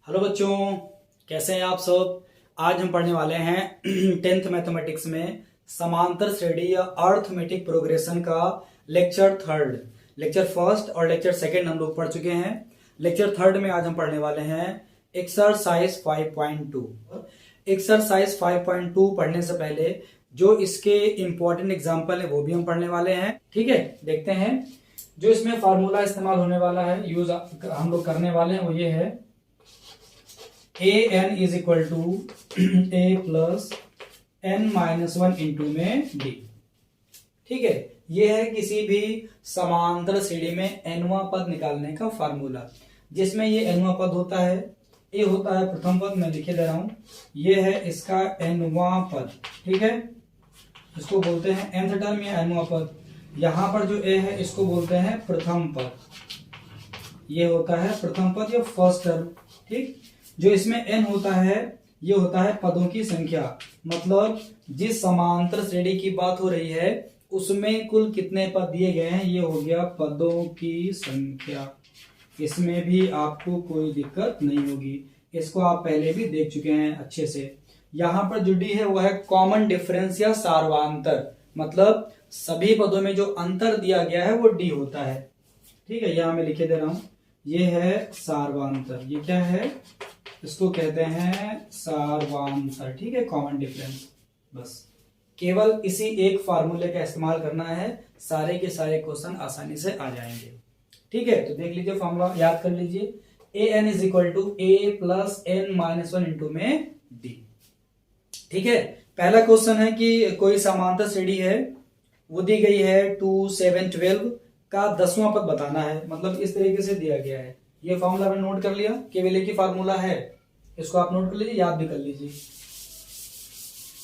Hello बच्चों, कैसे हैं आप सब। आज हम पढ़ने वाले हैं 10th मैथमेटिक्स में समांतर श्रेणी या अर्थमेटिक प्रोग्रेशन का लेक्चर थर्ड। लेक्चर फर्स्ट और लेक्चर सेकंड हम लोग पढ़ चुके हैं। लेक्चर थर्ड में आज हम पढ़ने वाले हैं एक्सरसाइज 5.2। एक्सरसाइज 5.2 पढ़ने से पहले जो इसके इंपॉर्टेंट एग्जाम्पल है वो भी हम पढ़ने वाले हैं। ठीक है, देखते हैं। जो इसमें फार्मूला इस्तेमाल होने वाला है, यूज हम लोग करने वाले हैं, वो ये है an is equal to a plus n minus 1 into में d। ठीक है, यह है किसी भी समांतर श्रेणी में nवां पद निकालने का फार्मूला, जिसमें ये nवां पद होता है। a होता है प्रथम पद, मैं लिखे दे रहा हूं, ये है इसका nवां पद। ठीक है, इसको बोलते हैं nth टर्म या nवां पद। यहां पर जो a है इसको बोलते हैं प्रथम पद, ये होता है प्रथम पद या फर्स्ट टर्म। ठीक, जो इसमें n होता है ये होता है पदों की संख्या, मतलब जिस समांतर श्रेणी की बात हो रही है उसमें कुल कितने पद दिए गए हैं, ये हो गया पदों की संख्या। इसमें भी आपको कोई दिक्कत नहीं होगी, इसको आप पहले भी देख चुके हैं अच्छे से। यहां पर जो डी है वो है कॉमन डिफरेंस या सार्वांतर, मतलब सभी पदों में जो अंतर दिया गया है वो डी होता है। ठीक है, यहां मैं लिखे दे रहा हूं, ये है सार्वांतर। ये क्या है, इसको कहते हैं सार्वांतर। ठीक है, कॉमन डिफरेंस। बस केवल इसी एक फार्मूले का इस्तेमाल करना है, सारे के सारे क्वेश्चन आसानी से आ जाएंगे। ठीक है, तो देख लीजिए, फार्मूला याद कर लीजिए, A N is equal to A plus N minus 1 into में डी। ठीक है, पहला क्वेश्चन है कि कोई समांतर श्रेणी है, वो दी गई है 2 7 12 का 10वां पद बताना है, मतलब इस तरीके से दिया गया है। ये फार्मूला मैंने नोट कर लिया, केवल एक ही फार्मूला है, इसको आप नोट कर लीजिए, याद भी कर लीजिए।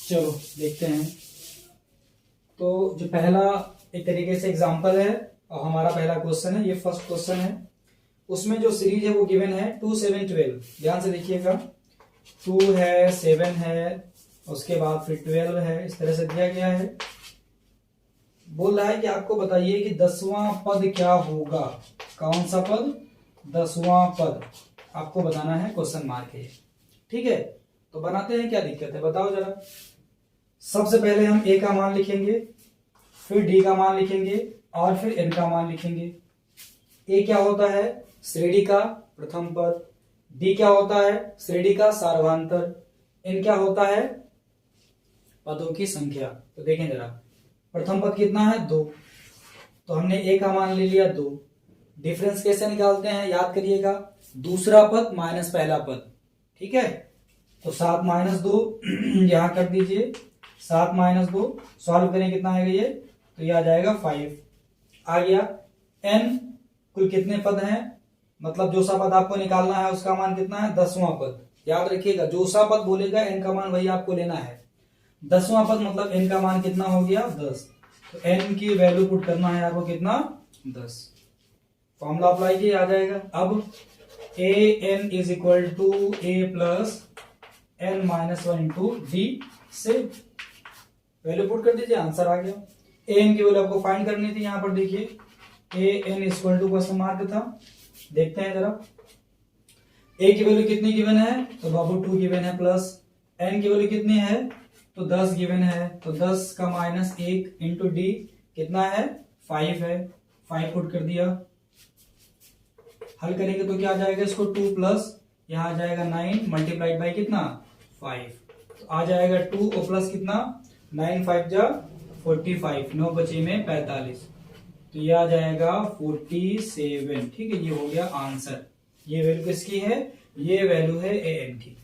चलो देखते हैं। तो जो पहला एक तरीके से एग्जांपल है और हमारा पहला क्वेश्चन है, ये फर्स्ट क्वेश्चन है। उसमें जो सीरीज है वो गिवन है 2 7 12। ध्यान से देखिएगा, 2 है, 7 है, उसके बाद फिर 12 है, इस तरह से दिया गया है। बोल रहा है कि आपको बताइए कि 10वां पद क्या होगा। कौन सा पद? 10वां पद आपको बताना है, क्वेश्चन मार्क है। ठीक है, तो बनाते हैं, क्या दिक्कत है बताओ जरा। सबसे पहले हम a का मान लिखेंगे, फिर d का मान लिखेंगे और फिर n का मान लिखेंगे। a क्या होता है? श्रेणी का प्रथम पद। d क्या होता है? श्रेणी का सार्वांतर। n क्या होता है? पदों की संख्या। तो देखें जरा, प्रथम पद कितना है? 2, तो हमने a का मान ले लिया 2। डिफरेंस कैसे निकालते हैं, याद करिएगा, दूसरा पद माइनस पहला पद। ठीक है, तो 7 माइनस 2 यहां कर दीजिए, 7 माइनस 2 सॉल्व करें, कितना आएगा ये, तो ये आ जाएगा 5 आ गया। n कुल कितने पद हैं, मतलब जो सा पद आपको निकालना है उसका मान कितना है? 10वां पद। याद रखिएगा, जो सा पद बोलेगा n का मान वही आपको लेना है। 10वां पद मतलब n का मान कितना हो गया? 10। तो n की वैल्यू पुट करना है आपको, कितना? 10। फॉर्मूला अप्लाई किए, आ जाएगा। अब A N is equal to A plus N minus 1 into D से वैल्यू पुट कर दीजिए, आंसर आ गया। ए एन की वैल्यू आपको फाइंड करनी थी, यहां पर देखिए A N equal to question mark था। देखते हैं जरा, ए की वैल्यू कितनी गिवन है, तो बाबू 2 गिवन है, प्लस एन की वैल्यू कितनी है, तो 10 गिवन है, तो 10 का माइनस 1 इंटू डी कितना है? 5 है। 5 पुट कर दिया, हल करेंगे तो क्या आ जाएगा, इसको 2 प्लस यहां आ जाएगा 9 मल्टीप्लाइड बाई कितना? 5। तो आ जाएगा 2 और प्लस कितना? 9 5 जा 45, 9 बचे में 45, तो ये आ जाएगा 47। ठीक है, ये हो गया आंसर। ये वैल्यू किसकी है? ये वैल्यू है ए एन की।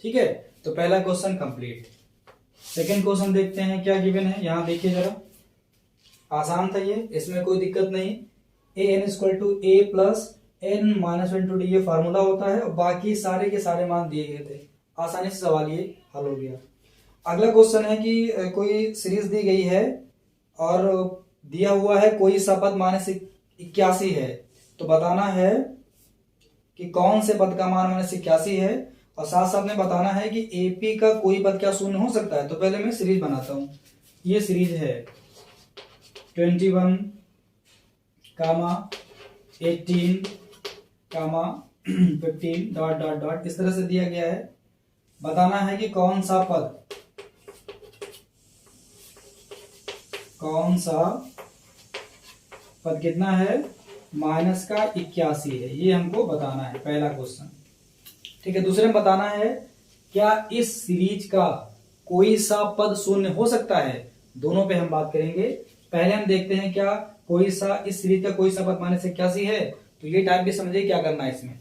ठीक है, तो पहला क्वेश्चन कंप्लीट। सेकेंड क्वेश्चन देखते हैं क्या गिवन है, यहां देखिए जरा, आसान था ये, इसमें कोई दिक्कत नहीं। A N equal to A plus N minus 1 to D, ये फार्मूला होता है, और बाकी सारे के सारे मान दिए गए थे। आसानी से सवाल ये हल हो गया। अगला क्वेश्चन है कि कोई सीरीज दी गई है और दिया हुआ है कोई सा पद माइनस 81 है, तो बताना है कि कौन से पद का मान माइनस 81 है, और साथ साथ में बताना है कि एपी का कोई पद क्या शून्य हो सकता है। तो पहले मैं सीरीज बनाता हूं। ये सीरीज है 21, 18, 15 डॉट डॉट डॉट इस तरह से दिया गया है। बताना है कि कौन सा पद कितना है, माइनस का 81 है, ये हमको बताना है, पहला क्वेश्चन। ठीक है, दूसरे में बताना है क्या इस सीरीज का कोई सा पद शून्य हो सकता है। दोनों पे हम बात करेंगे। पहले हम देखते हैं क्या कोई सा इस सीरीज का कोई सा पद माइनस 81 है। तो ये टाइप भी समझिए क्या करना है इसमें।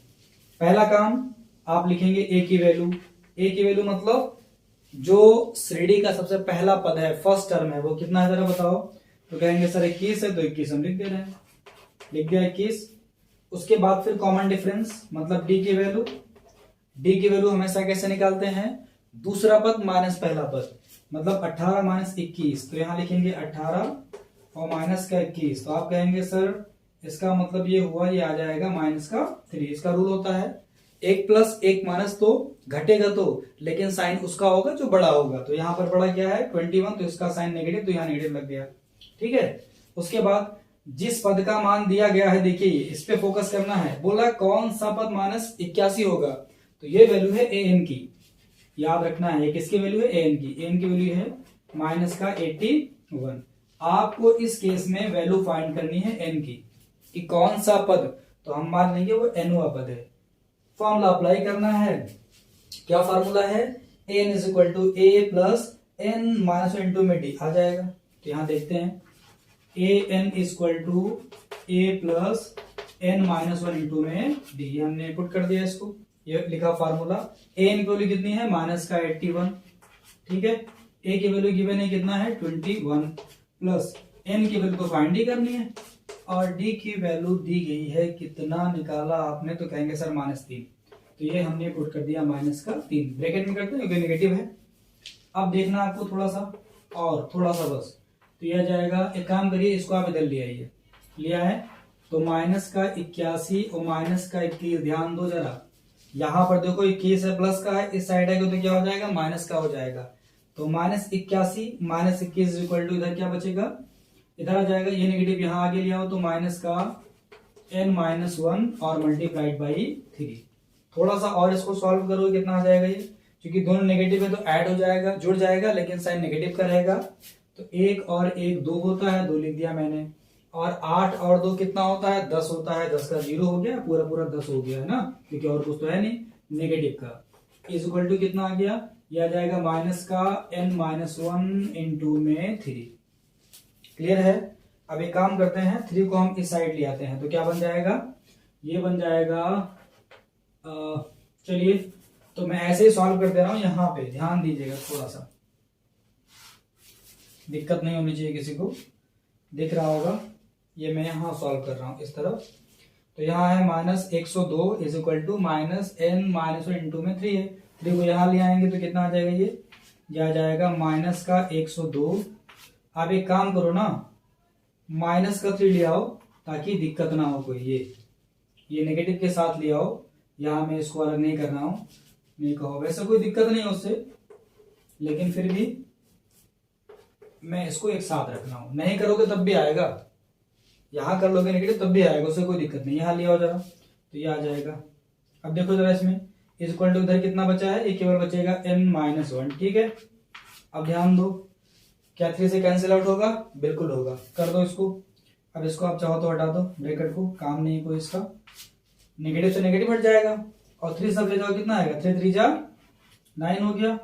पहला काम आप लिखेंगे ए की वैल्यू। ए की वैल्यू मतलब जो श्रेणी का सबसे पहला पद है, फर्स्ट टर्म है, वो कितना है जरा बताओ। तो कहेंगे सर 21 है, तो 21 हम लिख दे रहे हैं, लिख दिया 21। उसके बाद फिर कॉमन डिफरेंस मतलब डी की वैल्यू। डी की वैल्यू हमेशा कैसे निकालते हैं, दूसरा पद माइनस पहला पद, मतलब 18 माइनस 21, तो यहां लिखेंगे 18 और माइनस का 21। तो आप कहेंगे सर इसका मतलब ये हुआ, ये आ जाएगा माइनस का 3। इसका रूल होता है 1 प्लस 1 माइनस तो घटेगा तो, लेकिन साइन उसका होगा जो बड़ा होगा। तो यहाँ पर बड़ा क्या है 21, तो इसका साइन नेगेटिव, तो यहाँ नेगेटिव लग गया। ठीक है, उसके बाद जिस पद का मान दिया गया है, देखिए इस पे फोकस करना है। बोला कौन सा पद माइनस 81 होगा, तो ये वैल्यू है ए एन की, याद रखना है। किसकी वैल्यू है, ए एन की। ए एन की वैल्यू है माइनस का 81। आपको इस केस में वैल्यू फाइंड करनी है एन की, कि कौन सा पद, तो हम मान लेंगे वो एनवा पद है। फॉर्मूला अप्लाई करना है। क्या फॉर्मूला है, N is equal to A plus N minus into में डी आ जाएगा। तो यहां देखते हैं A N is equal to A plus N minus 1 into में डी, हमने पुट कर दिया इसको, ये लिखा फार्मूला। ए एन की वैल्यू कितनी है, माइनस का 81। ठीक है, ए की वैल्यू गिवन है कितना है 21, प्लस एन की वैल्यू तो फाइंड ही करनी है, और डी की वैल्यू दी गई है, कितना निकाला आपने, तो कहेंगे सर -3। तो ये हमने पुट कर दिया -3, ब्रैकेट में करते हैं क्योंकि नेगेटिव है। अब देखना आपको थोड़ा सा और थोड़ा सा बस, तो यह जाएगा, एक काम करिए इसको आप इधर ले आइए, लिया है तो माइनस का 81 और माइनस का 21, ध्यान दो जरा, यहां पर देखो 21 है, प्लस का है, इस साइड है तो क्या हो जाएगा, माइनस का हो जाएगा। तो -81 माइनस 21 इक्वल टू इधर क्या बचेगा, इधर आ जाएगा, ये नेगेटिव यहाँ आगे लिया हो तो माइनस का n-1 और मल्टीप्लाइड बाई 3। थोड़ा सा और इसको सॉल्व करो, कितना आ जाएगा ये, क्योंकि दोनों नेगेटिव है तो ऐड हो जाएगा, जुड़ जाएगा, लेकिन साइन नेगेटिव का रहेगा। तो 1 और 1 2 होता है, 2 लिख दिया मैंने, और 8 और 2 कितना होता है, 10 होता है, 10 का 0 हो गया, पूरा पूरा 10 हो गया है ना, क्योंकि और कुछ तो है नहीं नेगेटिव का। इज इक्वल टू कितना आ गया, ये आ जाएगा माइनस का n-1 इंटू में 3। क्लियर है। अब एक काम करते हैं, 3 को हम इस साइड ले आते हैं, तो क्या बन जाएगा, ये बन जाएगा, चलिए तो मैं ऐसे ही सॉल्व कर दे रहा हूं, यहां पे ध्यान दीजिएगा, थोड़ा सा दिक्कत नहीं होनी चाहिए, किसी को दिख रहा होगा। ये मैं यहां सॉल्व कर रहा हूं इस तरफ, तो यहाँ है -102 is equal to -n-1 into में 3 है। 3 को यहाँ ले आएंगे तो कितना आ जाएगा, ये आ जाएगा माइनस का 102। आप एक काम करो ना, माइनस का 3 ले आओ ताकि दिक्कत ना हो कोई, ये नेगेटिव के साथ ले आओ, यहाँ मैं इसको अलग नहीं कर रहा हूं, नहीं कहो, वैसे कोई दिक्कत नहीं है उससे, लेकिन फिर भी मैं इसको एक साथ रख रहा हूं, नहीं करोगे तब भी आएगा, यहां कर लोगे नेगेटिव तब भी आएगा, उससे कोई दिक्कत नहीं। यहां ले आओ जरा, तो ये आ जाएगा। अब देखो जरा इसमें इज इक्वल टू इधर कितना बचा है, ये केवल बचेगा n-1। ठीक है, अब ध्यान दो, क्या 3 से कैंसिल आउट होगा, बिल्कुल होगा, कर दो इसको। अब इसको आप चाहो तो हटा दो ब्रैकेट को, काम नहीं कोई इसका, नेगेटिव से नेगेटिव हट जाएगा, और 3 सब ले जाओ, कितना आएगा, 3 3 जा 9 हो गया,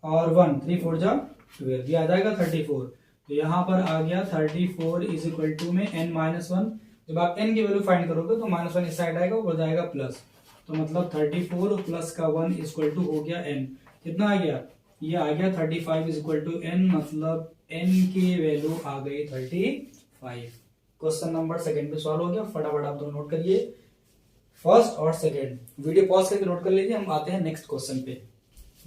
और 1 3 4 जा 12, ये आ जाएगा 34। तो यहाँ पर आ गया 34 इज इक्वल टू में n-1। जब आप n की वैल्यू फाइंड करोगे तो -1 इस साइड आएगा, ऊपर जाएगा प्लस, तो मतलब 34 प्लस का 1 इज इक्वल टू हो गया n, कितना आ गया, ये आ गया 35 इज इक्वल टू n, मतलब n की वैल्यू आ गई 35। क्वेश्चन नंबर सेकंड पे सॉल्व हो गया। फटाफट आप दोनों नोट करिए, फर्स्ट और सेकंड, वीडियो पॉज करके नोट कर लीजिए। हम आते हैं नेक्स्ट क्वेश्चन पे।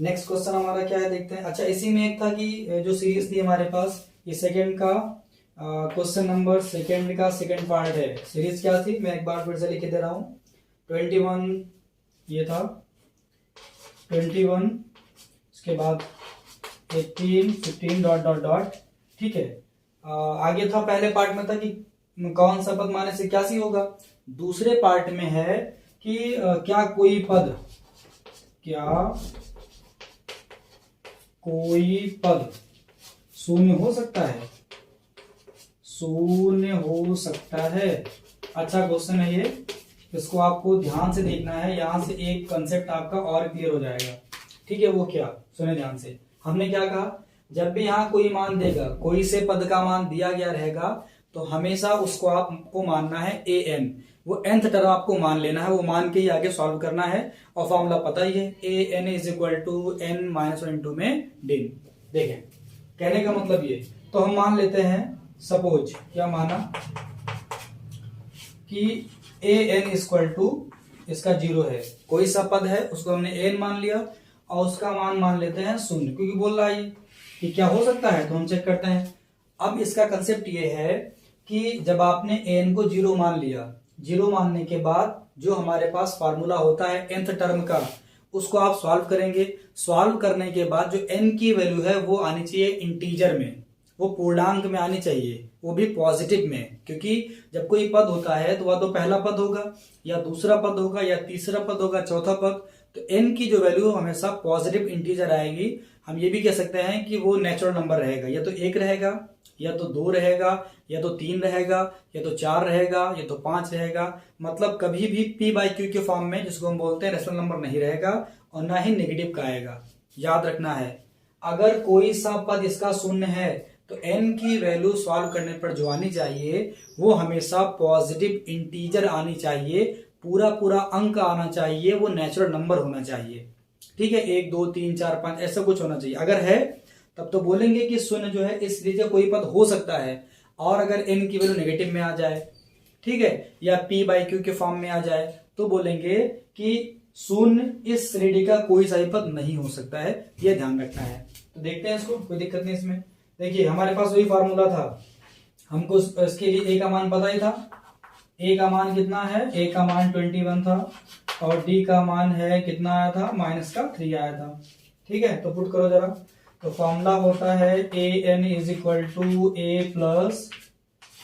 नेक्स्ट क्वेश्चन हमारा क्या है, देखते हैं। अच्छा, इसी में एक था कि जो सीरीज थी हमारे पास, ये सेकंड का क्वेश्चन नंबर सेकंड का सेकंड पार्ट है। सीरीज क्या थी, मैं एक बार फिर से लिख दे रहा हूँ। 21 ये था, 21 उसके बाद 18 15 डॉट डॉट डॉट। ठीक है, आगे था, पहले पार्ट में था कि कौन सा पद -81 होगा। दूसरे पार्ट में है कि क्या कोई पद शून्य हो सकता है? शून्य हो सकता है। अच्छा क्वेश्चन है ये, इसको आपको ध्यान से देखना है। यहां से एक कंसेप्ट आपका और क्लियर हो जाएगा। ठीक है, वो क्या, सुने ध्यान से। हमने क्या कहा, जब भी यहाँ कोई मान देगा, कोई से पद का मान दिया गया रहेगा, तो हमेशा उसको आपको मानना है ए एन, वो nth टर्म आपको मान लेना है, वो मान के ही आगे सॉल्व करना है। और फॉर्मूला पता ही है, A N is equal to N minus one into में डिन। देखें, कहने का मतलब ये, तो हम मान लेते हैं, सपोज क्या माना कि ए एन इक्वल टू इसका 0 है, कोई सा पद है उसको हमने एन मान लिया और उसका मान लेते हैं शून्य, क्योंकि बोल रहा है कि क्या हो सकता है, तो हम चेक करते हैं। अब इसका कंसेप्ट ये है कि जब आपने एन को 0 मान लिया, 0 मानने के बाद जो हमारे पास फार्मूला होता है nth टर्म का, उसको आप सॉल्व करेंगे। सॉल्व करने के बाद जो n की वैल्यू है वो आनी चाहिए इंटीजर में, वो पूर्णांक में आनी चाहिए, वो भी पॉजिटिव में, क्योंकि जब कोई पद होता है तो वह तो पहला पद होगा या दूसरा पद होगा या तीसरा पद होगा, चौथा पद। तो n की जो वैल्यू हमेशा पॉजिटिव इंटीजर आएगी। हम ये भी कह सकते हैं कि वो नेचुरल नंबर रहेगा, या तो 1 रहेगा, या तो 2 रहेगा, या तो 3 रहेगा, या तो 4 रहेगा, या तो 5 रहेगा। मतलब कभी भी p बाई क्यू के फॉर्म में, जिसको हम बोलते हैं रेशनल नंबर, नहीं रहेगा और ना ही नेगेटिव का आएगा। याद रखना है, अगर कोई सा पद इसका शून्य है तो n की वैल्यू सॉल्व करने पर जो आनी चाहिए वो हमेशा पॉजिटिव इंटीजर आनी चाहिए, पूरा पूरा अंक आना चाहिए, वो नेचुरल नंबर होना चाहिए। ठीक है, 1 2 3 4 5 ऐसा कुछ होना चाहिए। अगर है तब तो बोलेंगे कि शून्य जो है इस रीजन कोई पद हो सकता है। और अगर n की वैल्यू नेगेटिव में आ जाए, ठीक है, या p बाई क्यू के फॉर्म में आ जाए, तो बोलेंगे कि शून्य इस श्रेणी का कोई सा भी पद नहीं हो सकता है। यह ध्यान रखना है। तो देखते हैं इसको, कोई दिक्कत नहीं इसमें। देखिए, हमारे पास वही फार्मूला था, हमको इसके लिए a का मान पता ही था। a का मान कितना है, a का मान 21 था और d का मान है कितना आया था, -3 आया था। ठीक है, तो पुट करो जरा। तो फॉर्मूला होता है A N is equal to A plus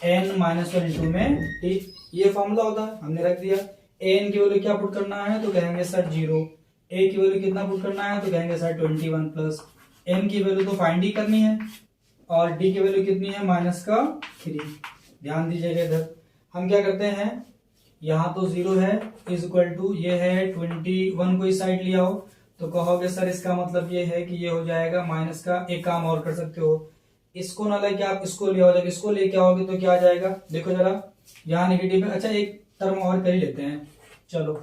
N minus one into में डी। ये फॉर्मूला होता है, हमने रख दिया। ए एन की वैल्यू क्या पुट करना है, तो कहेंगे सर 0। ए की वैल्यू कितना पुट करना है, तो कहेंगे सर 21 प्लस एन की वैल्यू तो फाइंड ही करनी है और डी की वैल्यू कितनी है, -3। ध्यान दीजिएगा इधर, हम क्या करते हैं, यहाँ तो 0 है, इज इक्वल टू ये है 21 को इस साइड ले आओ, तो कहोगे सर इसका मतलब ये है कि ये हो जाएगा माइनस का। एक काम और कर सकते हो, इसको ना लेके आप इसको ले आओ, जब इसको लेके आओगे तो क्या आ जाएगा, देखो जरा, यहाँ नेगेटिव है। अच्छा, एक टर्म और कर ही लेते हैं, चलो,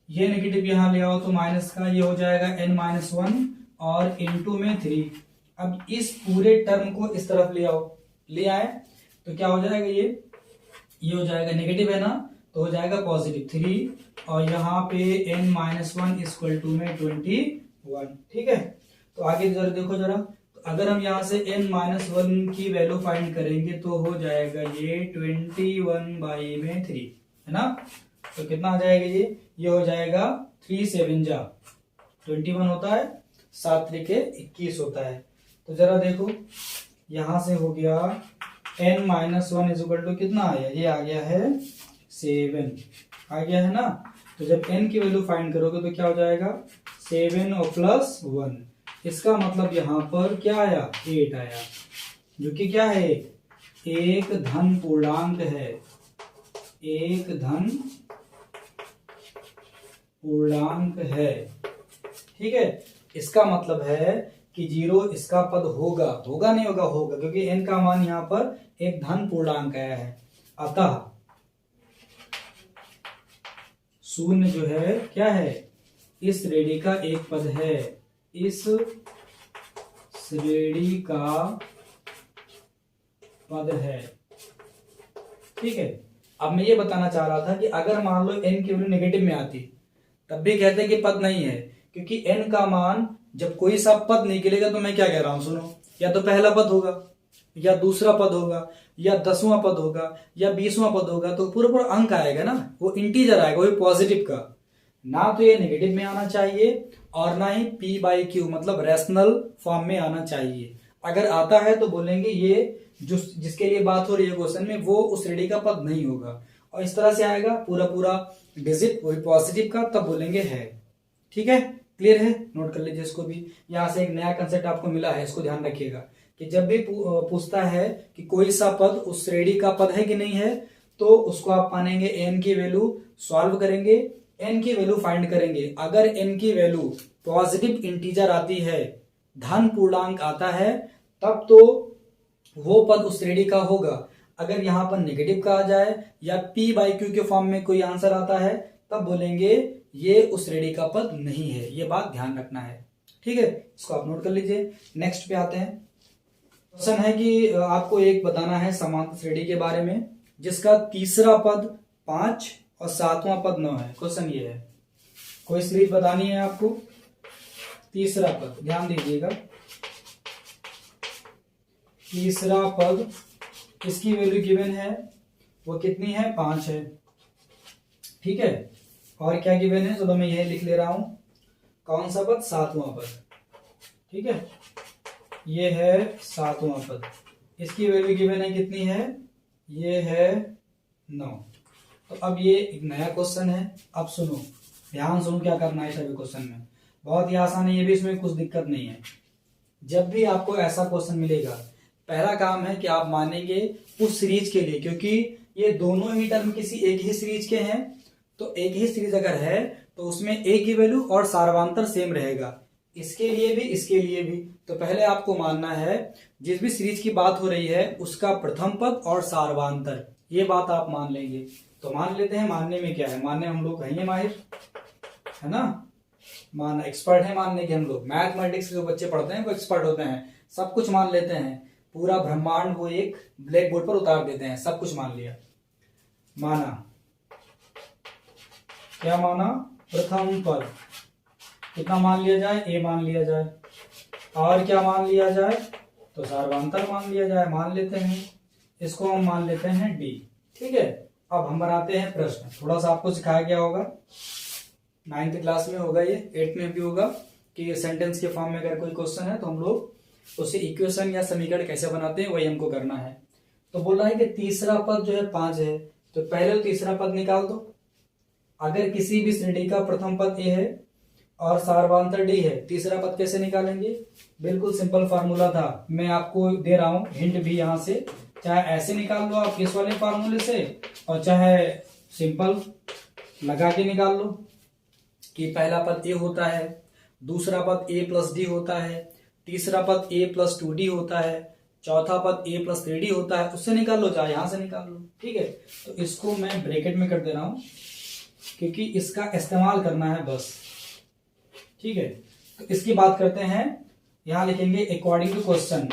ये नेगेटिव यहाँ ले आओ तो माइनस का ये हो जाएगा n-1 और इनटू में 3। अब इस पूरे टर्म को इस तरफ ले आओ, ले आए तो क्या हो जाएगा, ये हो जाएगा, नेगेटिव है ना, तो हो जाएगा पॉजिटिव 3 और यहाँ पे n-1 इक्वल टू में 21। ठीक है, तो आगे जरा देखो जरा, तो अगर हम यहाँ से n-1 की वैल्यू फाइंड करेंगे तो हो जाएगा ये 21 बाई में 3, है ना। तो कितना आ जाएगा, ये हो जाएगा 3 7 जा 21 होता है, 7 3 21 होता है। तो जरा देखो, यहां से हो गया n-1 इक्वल टू कितना आया, ये आ गया है 7 आ गया है ना। तो जब n की वैल्यू फाइंड करोगे तो क्या हो जाएगा, 7 और प्लस 1, इसका मतलब यहां पर क्या आया, 8 आया, जो कि क्या है, एक धन पूर्णांक है, एक धन पूर्णांक है। ठीक है, इसका मतलब है कि 0 इसका पद होगा, होगा नहीं होगा, होगा, क्योंकि n का मान यहाँ पर एक धन पूर्णांक आया है। अतः शून्य जो है क्या है, इस श्रेणी का एक पद है, इस श्रेणी का पद है। ठीक है, अब मैं ये बताना चाह रहा था कि अगर मान लो n की वैल्यू नेगेटिव में आती तब भी कहते हैं कि पद नहीं है, क्योंकि n का मान जब कोई सा पद निकलेगा तो मैं क्या कह रहा हूं, सुनो, या तो पहला पद होगा या दूसरा पद होगा या 10वां पद होगा या 20वां पद होगा, तो पूरा पूरा अंक आएगा ना, वो इंटीजर आएगा, वो पॉजिटिव का। ना तो ये नेगेटिव में आना चाहिए और ना ही p बाई क्यू मतलब रैशनल फॉर्म में आना चाहिए। अगर आता है तो बोलेंगे ये जो जिसके लिए बात हो रही है क्वेश्चन में वो उस श्रेणी का पद नहीं होगा। और इस तरह से आएगा पूरा पूरा डिजिट वही पॉजिटिव का, तब बोलेंगे है। ठीक है, क्लियर है, नोट कर लीजिए इसको भी। यहाँ से एक नया कंसेप्ट आपको मिला है, इसको ध्यान रखिएगा कि जब भी पूछता है कि कोई सा पद उस श्रेणी का पद है कि नहीं है, तो उसको आप मानेंगे n की वैल्यू, सॉल्व करेंगे, n की वैल्यू फाइंड करेंगे। अगर n की वैल्यू पॉजिटिव इंटीजर आती है, धन पूर्णांक आता है, तब तो वो पद उस श्रेणी का होगा। अगर यहां पर नेगेटिव कहा जाए या p/q के फॉर्म में कोई आंसर आता है, तब बोलेंगे ये उस श्रेणी का पद नहीं है। ये बात ध्यान रखना है। ठीक है, इसको आप नोट कर लीजिए। नेक्स्ट पे आते हैं। क्वेश्चन है कि आपको एक बताना है समांतर श्रेणी के बारे में जिसका तीसरा पद 5 और सातवां पद 9 है। क्वेश्चन ये है, कोई सीरीज बतानी है आपको। तीसरा पद, ध्यान दीजिएगा, तीसरा पद, इसकी वैल्यू गिवन है, वो कितनी है, 5 है। ठीक है, और क्या गिवन है, चलो मैं यही लिख ले रहा हूं। कौन सा पद, सातवां पद। ठीक है, ये है सातवां पद, इसकी वैल्यू गिवन है, कितनी है, ये है 9। तो अब ये एक नया क्वेश्चन है। अब सुनो, ध्यान सुनो क्या करना है सभी क्वेश्चन में, बहुत ही आसान है ये भी, इसमें कुछ दिक्कत नहीं है। जब भी आपको ऐसा क्वेश्चन मिलेगा, पहला काम है कि आप मानेंगे उस सीरीज के लिए, क्योंकि ये दोनों ही टर्म किसी एक ही सीरीज के हैं। तो एक ही सीरीज अगर है तो उसमें एक ही वैल्यू और सार्वधांतर सेम रहेगा, इसके लिए भी इसके लिए भी। तो पहले आपको मानना है जिस भी सीरीज की बात हो रही है उसका प्रथम पद और सार्वधांतर, ये बात आप मान लेंगे। तो मान लेते हैं, मानने में क्या है, मानने हम लोग हैं माहिर, है ना, मान एक्सपर्ट है मानने के। हम लोग मैथमेटिक्स के जो बच्चे पढ़ते हैं वो एक्सपर्ट होते हैं, सब कुछ मान लेते हैं, पूरा ब्रह्मांड वो एक ब्लैक बोर्ड पर उतार देते हैं। सब कुछ मान लिया, माना, क्या माना, प्रथम पद, कितना मान लिया जाए, ए मान लिया जाए, और क्या मान लिया जाए, तो सार्वधांतर मान लिया जाए। मान लेते हैं, इसको हम मान लेते हैं डी। ठीक है, अब हम बनाते हैं प्रश्न। थोड़ा सा आपको सिखाया गया होगा, 9th क्लास में होगा, ये 8th में भी होगा, कि सेंटेंस के फॉर्म में अगर कोई क्वेश्चन है तो हम लोग उसे इक्वेशन या समीकरण कैसे बनाते हैं वही हमको करना है। तो बोल रहा है कि तीसरा पद जो है 5 है, तो पहले तो तीसरा पद निकाल दो। अगर किसी भी श्रेणी का प्रथम पद ए है और सार्वधांतर डी है, तीसरा पद कैसे निकालेंगे, बिल्कुल सिंपल फार्मूला था, मैं आपको दे रहा हूं हिंट भी। यहां से चाहे ऐसे निकाल लो आप इस वाले फार्मूले से, और चाहे सिंपल लगा के निकाल लो कि पहला पद ए होता है, दूसरा पद ए प्लस डी होता है, तीसरा पद ए प्लस 2d होता है, चौथा पद ए प्लस 3d होता है। उससे निकाल लो, चाहे यहां से निकाल लो। ठीक है, तो इसको मैं ब्रैकेट में कर दे रहा हूं क्योंकि इसका इस्तेमाल करना है बस। ठीक है, तो इसकी बात करते हैं। यहां लिखेंगे according to question,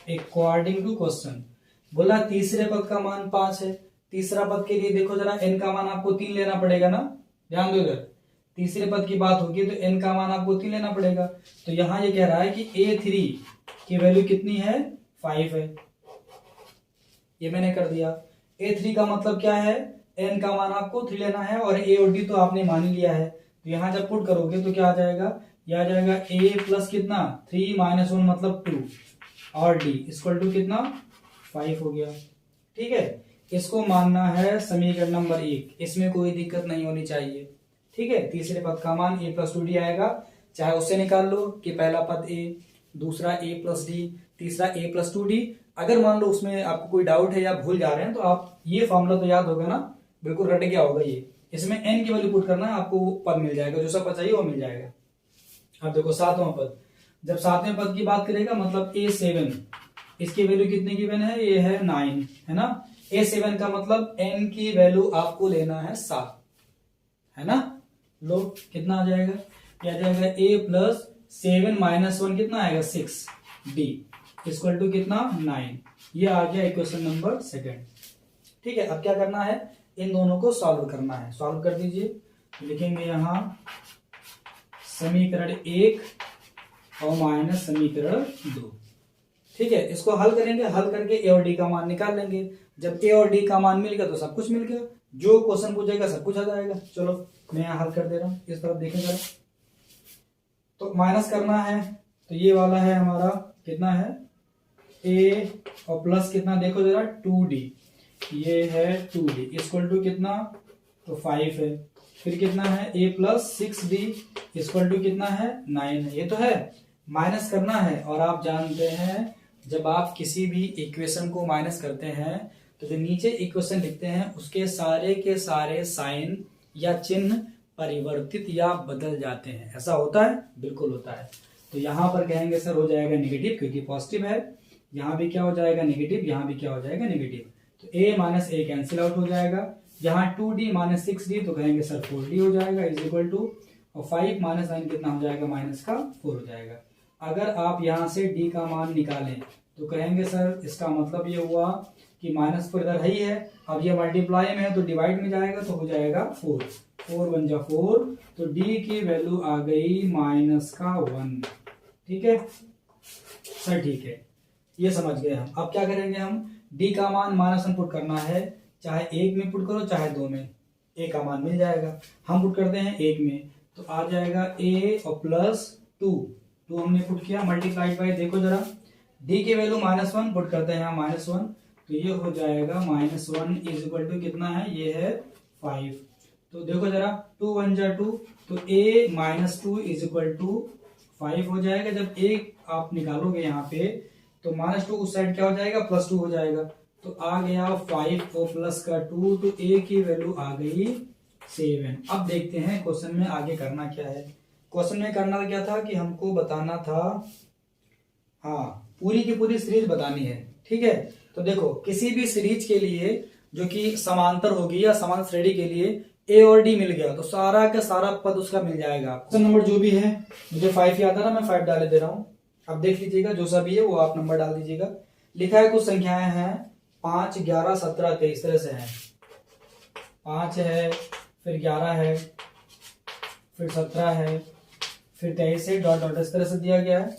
according to question. बोला तीसरे पद का मान 5 है, तीसरा पद के लिए देखो जरा, n का मान आपको 3 लेना पड़ेगा ना, ध्यान दो इधर, तीसरे पद की बात होगी तो n का मान आपको 3 लेना पड़ेगा। तो यहां ये कह रहा है कि a3 की वैल्यू कितनी है, 5 है, ये मैंने कर दिया। a3 का मतलब क्या है, n का मान आपको 3 लेना है, और a और d तो आपने मान ही लिया है। तो यहां जब पुट करोगे तो क्या आ जाएगा, यह आ जाएगा a प्लस कितना, 3 माइनस 1 मतलब 2, और d इक्वल टू कितना, 5 हो गया। ठीक है, इसको मानना है समीकरण नंबर 1, इसमें कोई दिक्कत नहीं होनी चाहिए। ठीक है, तीसरे पद का मान a प्लस 2d आएगा, चाहे उससे निकाल लो कि पहला पद a, दूसरा a प्लस d, तीसरा a प्लस 2d। अगर मान लो उसमें आपको कोई डाउट है या भूल जा रहे हैं तो आप ये फॉर्मूला तो याद होगा ना, बिल्कुल रट गया होगा ये। इसमें n की वैल्यू पुट करना है, आपको पद मिल जाएगा, जो सब पद चाहिए वो मिल जाएगा। अब देखो सातवां पद, जब सातवें पद की बात करेगा मतलब a7, इसकी वैल्यू कितनी गिवन है, ये है 9, है ना। a7 का मतलब n की वैल्यू आपको लेना है 7, है ना। लो कितना आ जाएगा, क्या आ जाएगा, a प्लस 7 माइनस 1 कितना आएगा, 6, d इक्वल टू कितना, 9। ये आ गया इक्वेशन नंबर 2। ठीक है, अब क्या करना है, इन दोनों को सॉल्व करना है। सॉल्व कर दीजिए, लिखेंगे यहां समीकरण 1 और माइनस समीकरण 2। ठीक है, इसको हल करेंगे, हल करके a और d का मान निकाल लेंगे। जब a और d का मान मिल गया तो सब कुछ मिल गया, जो क्वेश्चन पूछेगा सब कुछ आ जाएगा। चलो मैं यहाँ हल कर दे रहा हूँ, इस तरफ देखें जरा। तो माइनस करना है, तो ये वाला है हमारा कितना है, a और प्लस कितना देखो जरा, 2d। ये है 2d इक्वल टू कितना, तो 5 है। फिर कितना है a plus 6d equal to कितना है 9 है। ये तो है, माइनस करना है। और आप जानते हैं जब आप किसी भी इक्वेशन को माइनस करते हैं तो जो नीचे इक्वेशन लिखते हैं उसके सारे के सारे साइन या चिन्ह परिवर्तित या बदल जाते हैं। ऐसा होता है, बिल्कुल होता है। तो यहां पर कहेंगे सर हो जाएगा नेगेटिव क्योंकि पॉजिटिव है। यहाँ भी क्या हो जाएगा नेगेटिव, यहाँ भी क्या हो जाएगा नेगेटिव। तो a minus A cancel out हो जाएगा। यहाँ 2d माइनस 6d तो कहेंगे सर 4d हो जाएगा इज इक्वल टू, और 5 माइनस 9 कितना हो जाएगा, माइनस का 4 हो जाएगा। अगर आप यहाँ से d का मान निकालें तो कहेंगे सर इसका मतलब ये हुआ कि माइनस 4 इधर ही है, अब ये मल्टीप्लाई में है तो डिवाइड में जाएगा तो हो जाएगा 4, 4 1 जा 4, तो d की वैल्यू आ गई माइनस का 1। ठीक है सर, ठीक है, ये समझ गए हम। अब क्या करेंगे, हम d का मान माइनस 1 पुट करना है, चाहे 1 में पुट करो चाहे 2 में, a का मान मिल जाएगा। हम पुट करते हैं 1 में तो आ जाएगा a और प्लस 2 हमने पुट किया मल्टीप्लाइड बाय, देखो जरा d की वैल्यू -1 पुट करते हैं यहाँ -1 तो ये हो जाएगा -1 इज इक्वल टू कितना है, ये है 5। तो देखो जरा 2 1 जा 2 तो a minus 2 is equal to 5 हो जाएगा। जब a आप निकालोगे यहाँ पे तो -2 उस साइड क्या हो जाएगा, +2 हो जाएगा। तो आ गया 5 और प्लस का 2 तो a की वैल्यू आ गई 7। अब देखते हैं क्वेश्चन में आगे करना क्या है। क्वेश्चन में करना क्या था कि हमको बताना था, हाँ पूरी की पूरी सीरीज बतानी है। ठीक है, तो देखो किसी भी सीरीज के लिए जो कि समांतर होगी या समान श्रेणी के लिए a और d मिल गया तो सारा का सारा पद उसका मिल जाएगा। क्वेश्चन नंबर जो भी है, मुझे 5 याद आ रहा, मैं 5 डाले दे रहा हूं। अब देख लीजिएगा जो सा भी है वो आप नंबर डाल दीजिएगा। लिखा है कुछ संख्याएं हैं 5 11 17 23 तरह से हैं। 5 है, फिर 11 है, फिर 17 है, फिर 23 है, डॉट डॉट इस तरह से दिया गया है।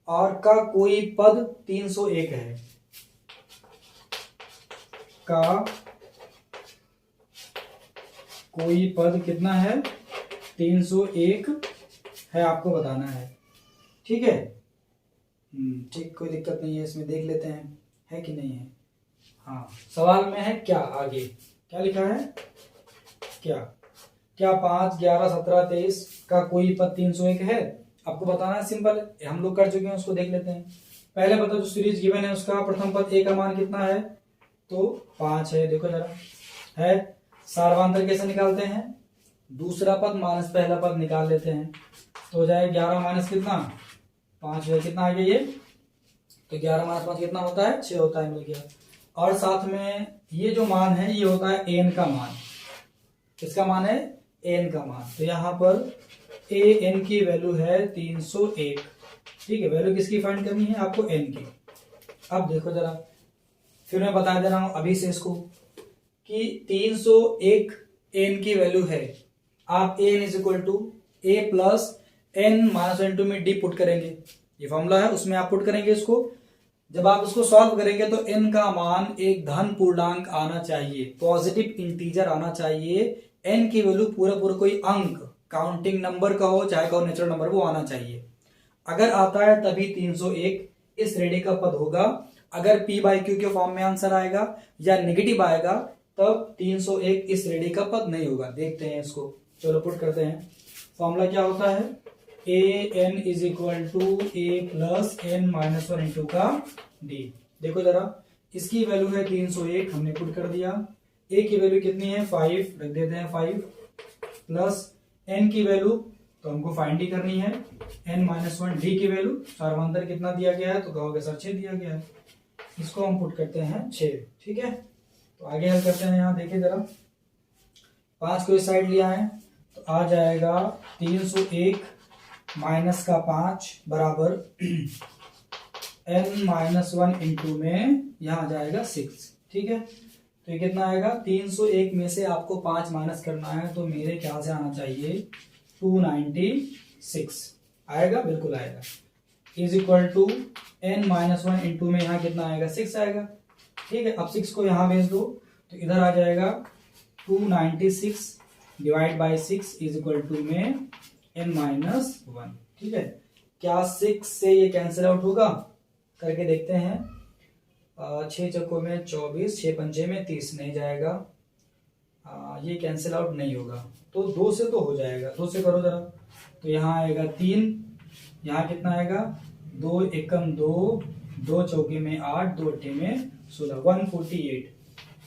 और का कोई पद 301 है, का कोई पद कितना है, 301 है, आपको बताना है। ठीक है, ठीक, कोई दिक्कत नहीं है इसमें, देख लेते हैं है कि नहीं है। हाँ, सवाल में है क्या, आगे क्या लिखा है, क्या 5 11 17 23 का कोई पद 301 है, आपको बताना है। सिंपल, हम लोग कर चुके हैं, उसको देख लेते हैं। पहले बताओ जो सीरीज गिवन है उसका प्रथम पद a का मान कितना है, तो 5 है। देखो जरा है, सार्वधातुक कैसे निकालते हैं, दूसरा पद माइनस पहला पद निकाल लेते हैं तो हो जाए 11 माइनस कितना 5 है, कितना आ गया ये, तो 11 माइनस 5 कितना होता है, 6 होता है, मिल गया। और साथ में ये जो मान है ये होता है n का मान, किसका मान है, n का मान। तो यहाँ पर an की वैल्यू है 301। ठीक है, वैल्यू किसकी फाइंड करनी है आपको, n की। अब देखो जरा, फिर मैं बता दे रहा हूं अभी से इसको कि 301 n की वैल्यू है। आप an is equal to a plus n minus n to में d पुट करेंगे, ये फॉर्मूला है उसमें आप पुट करेंगे इसको। जब आप इसको सॉल्व करेंगे तो n का मान एक धन पूर्णांक आना चाहिए, पॉजिटिव इंटीजर आना चाहिए। n की वैल्यू पूरा कोई अंक, काउंटिंग नंबर का हो चाहे का नेचुरल नंबर, वो आना चाहिए। अगर आता है तभी 301 इस श्रेणी का पद होगा। अगर p बाई क्यू के फॉर्म में आंसर आएगा या नेगेटिव आएगा तब 301 इस श्रेणी का पद नहीं होगा। देखते हैं इसको, चलो पुट करते हैं। फॉर्मूला क्या होता है, an is equal to a plus n minus 1 into का d। देखो जरा, इसकी वैल्यू है 301, हमने पुट कर दिया। a की वैल्यू कितनी है 5, रख देते हैं 5, प्लस n की वैल्यू तो हमको फाइंड ही करनी है n माइनस 1, d की वैल्यू सार्वधातुक कितना दिया गया है, तो कहोगे सर 6 दिया गया है, इसको हम पुट करते हैं 6। ठीक है, तो आगे हल करते हैं। यहाँ देखिए जरा, 5 को इस साइड लिया है तो आ जाएगा 301 माइनस का 5 बराबर n माइनस 1 इंटू में यहाँ आ जाएगा 6। ठीक है, तो ये कितना आएगा, 301 में से आपको 5 माइनस करना है तो मेरे ख्याल से आना चाहिए 296 आएगा, बिल्कुल आएगा। Is equal to n minus 1 into में यहाँ कितना आएगा, 6 आएगा। ठीक है, अब 6 को यहाँ भेज दो तो इधर आ जाएगा 296 divide by 6 is equal to में n माइनस 1। ठीक है, क्या 6 से ये कैंसिल आउट होगा, करके देखते हैं। 6 चक्कों में 24, 6 पंजे में 30 नहीं जाएगा। ये कैंसिल आउट नहीं होगा, तो 2 से तो हो जाएगा। 2 से करो जरा, तो यहाँ आएगा 3, यहाँ कितना आएगा 2 एकम 2, 2 चौके में 8, 2 अट्ठे में 16, 148।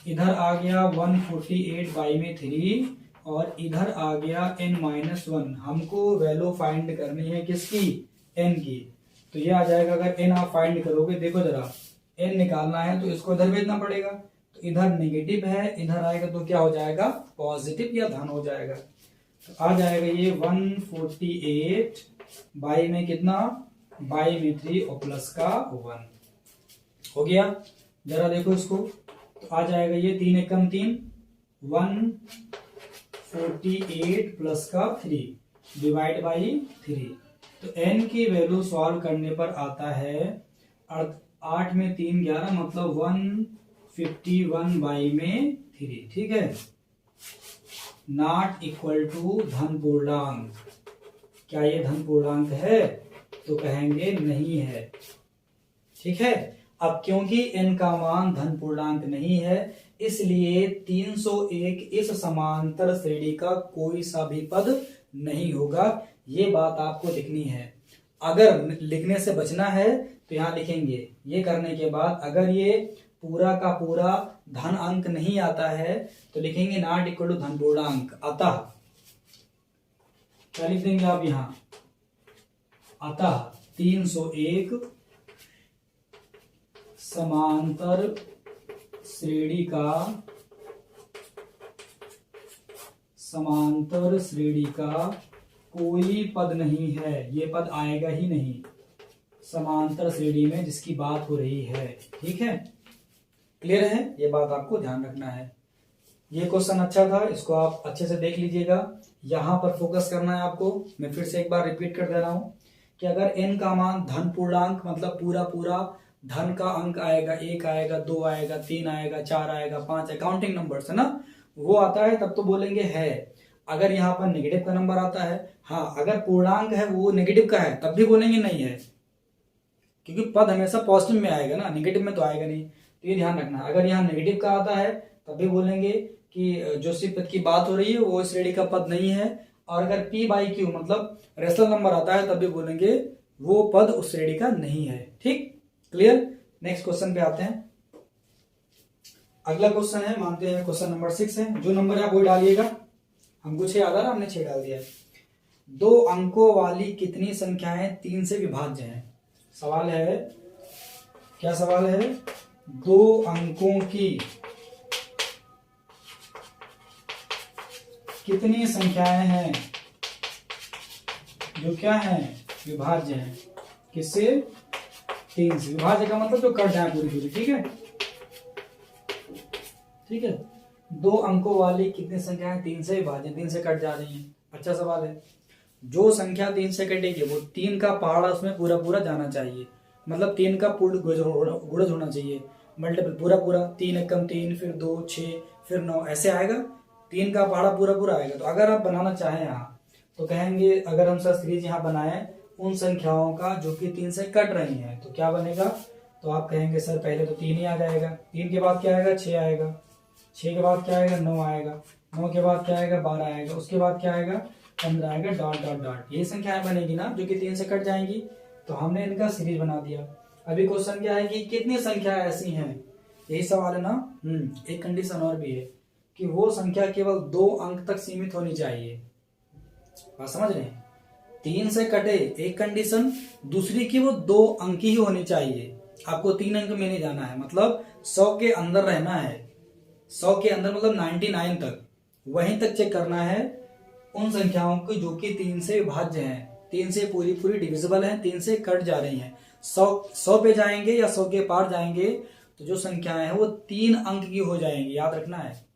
इधर आ गया 148 बाई में 3 और इधर आ गया n-1। हमको वैल्यू फाइंड करनी है किसकी, n की। तो ये आ जाएगा, अगर n आप फाइंड करोगे, देखो जरा n निकालना है तो इसको इधर भेजना पड़ेगा। तो इधर नेगेटिव है, इधर आएगा तो क्या हो जाएगा, पॉजिटिव या धन हो जाएगा। तो आ जाएगा ये 148 बाई में कितना, बाई में 3 और प्लस का 1 हो गया। जरा देखो इसको, तो आ जाएगा ये 3 एकम 3, 148 प्लस का 3 डिवाइड बाई 3। तो n की वैल्यू सॉल्व करने पर आता है 8 में 3 11, मतलब 151 बाई में 3। ठीक है, नॉट इक्वल टू धन पूर्णांक। क्या ये धन पूर्णांक है, तो कहेंगे नहीं है। ठीक है, अब क्योंकि n का मान धन पूर्णांक नहीं है, इसलिए 301 इस समांतर श्रेणी का कोई सा भी पद नहीं होगा। ये बात आपको लिखनी है। अगर लिखने से बचना है तो यहां लिखेंगे। ये करने के बाद अगर ये पूरा का पूरा धन अंक नहीं आता है तो लिखेंगे नॉट इक्वल टू धन पूर्णांक। अतः क्या लिख देंगे आप यहां, अतः 301 समांतर श्रेणी का कोई पद नहीं है। ये पद आएगा ही नहीं समांतर श्रेणी में जिसकी बात हो रही है। ठीक है, क्लियर है, ये बात आपको ध्यान रखना है। ये क्वेश्चन अच्छा था, इसको आप अच्छे से देख लीजिएगा। यहां पर फोकस करना है आपको। मैं फिर से एक बार रिपीट कर दे रहा हूं कि अगर n का मान धन पूर्णांक, मतलब पूरा पूरा धन का अंक आएगा, 1 आएगा, 2 आएगा, 3 आएगा, 4 आएगा, 5 काउंटिंग नंबर्स है ना, वो आता है तब तो बोलेंगे है। अगर यहाँ पर नेगेटिव का नंबर आता है, हाँ अगर पूर्णांक है वो नेगेटिव का है, तब भी बोलेंगे नहीं है, क्योंकि पद हमेशा पॉजिटिव में आएगा ना, नेगेटिव में तो आएगा नहीं। तो ये ध्यान रखना, अगर यहाँ नेगेटिव का आता है तब भी बोलेंगे कि जो सी पद की बात हो रही है वो श्रेणी का पद नहीं है। और अगर p बाई क्यू मतलब रेशनल नंबर आता है तब भी बोलेंगे वो पद उस श्रेणी का नहीं है। ठीक, क्लियर। नेक्स्ट क्वेश्चन पे आते हैं। अगला क्वेश्चन है, मानते हैं क्वेश्चन नंबर 6 है। जो नंबर है आप वही डालिएगा। हमको 6 आ रहा, हमने 6 डाल दिया है। 2 अंकों वाली कितनी संख्याएं 3 से विभाज्य हैं। सवाल है, क्या सवाल है, 2 अंकों की कितनी संख्याएं हैं जो क्या है, विभाज्य हैं। किससे, 3 से। विभाज्य का मतलब जो कट जाए पूरी पूरी। ठीक है, ठीक है। 2 अंकों वाली कितनी संख्याएं 3 से विभाज्य, 3 से कट जा रही हैं। अच्छा सवाल है। जो संख्या 3 से कटेगी वो 3 का पहाड़ा उसमें पूरा पूरा जाना चाहिए, मतलब 3 का पूर्ण गुणज होना चाहिए, मल्टीपल पूरा पूरा। 3 एकम 3, फिर 2 6, फिर 9, ऐसे आएगा। 3 का पहाड़ा पूरा पूरा आएगा। तो अगर आप बनाना चाहें यहाँ तो कहेंगे, अगर हम सर सीरीज यहाँ बनाए उन संख्याओं का जो कि 3 से कट रही हैं, तो क्या बनेगा, तो आप कहेंगे सर पहले तो 3 ही आ जाएगा, 3 के बाद क्या आएगा, 6 आएगा, 6 के बाद क्या आएगा, 9 आएगा, 9 के बाद क्या आएगा, 12 आएगा, उसके बाद क्या आएगा, 15 आएगा, डॉट डॉट डॉट। यही संख्याएं बनेगी ना जो कि 3 से कट जाएंगी। तो हमने इनका सीरीज बना दिया। अभी क्वेश्चन क्या है कि कितनी संख्या ऐसी हैं, यही सवाल है ना। एक कंडीशन और भी है कि वो संख्या केवल 2 अंक तक सीमित होनी चाहिए। बात समझ रहे हैं, 3 से कटे एक कंडीशन, दूसरी की वो 2 अंक ही होनी चाहिए। आपको 3 अंक में नहीं जाना है, मतलब 100 के अंदर रहना है। 100 के अंदर मतलब 99 तक, वहीं तक चेक करना है उन संख्याओं को जो कि 3 से विभाज्य हैं, 3 से पूरी पूरी डिविजिबल हैं, 3 से कट जा रही हैं। 100 पे जाएंगे या 100 के पार जाएंगे तो जो संख्याएं हैं वो 3 अंक की हो जाएंगी। याद रखना है,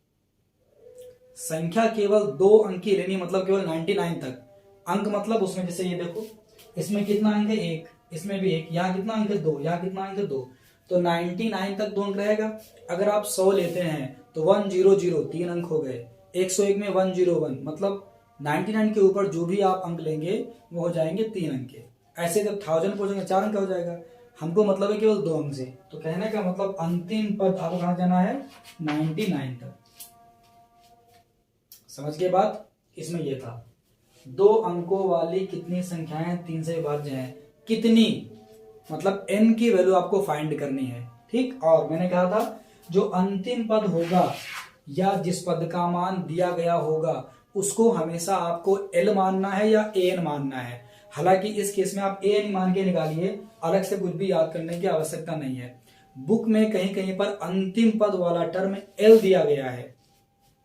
संख्या केवल 2 अंक की लेनी, मतलब केवल 99 तक। अंक मतलब उसमें जैसे ये देखो, इसमें कितना अंक है, 1, इसमें भी 1, यहाँ कितना अंक है, 2, यहाँ कितना अंक है, 2, तो 99 तक 2 अंक रहेगा। अगर आप 100 लेते हैं तो 100 3 अंक हो गए, 101 में 101, मतलब 99 के ऊपर जो भी आप अंक लेंगे वो हो जाएंगे 3 अंक के। ऐसे जब 1000 पहुंचेंगे 4 अंक हो जाएगा। हमको मतलब है केवल 2 अंक से, तो कहने का मतलब अंतिम पद आपको कहां जाना है, 99 तक। समझ गए बात। इसमें ये था 2 अंकों वाली कितनी संख्याएं 3 से विभाज्य हैं, कितनी मतलब n की वैल्यू आपको फाइंड करनी है। ठीक, और मैंने कहा था जो अंतिम पद होगा या जिस पद का मान दिया गया होगा उसको हमेशा आपको l मानना है या an मानना है। हालांकि इस केस में आप an मान के निकालिए, अलग से कुछ भी याद करने की आवश्यकता नहीं है। बुक में कहीं कहीं पर अंतिम पद वाला टर्म l दिया गया है।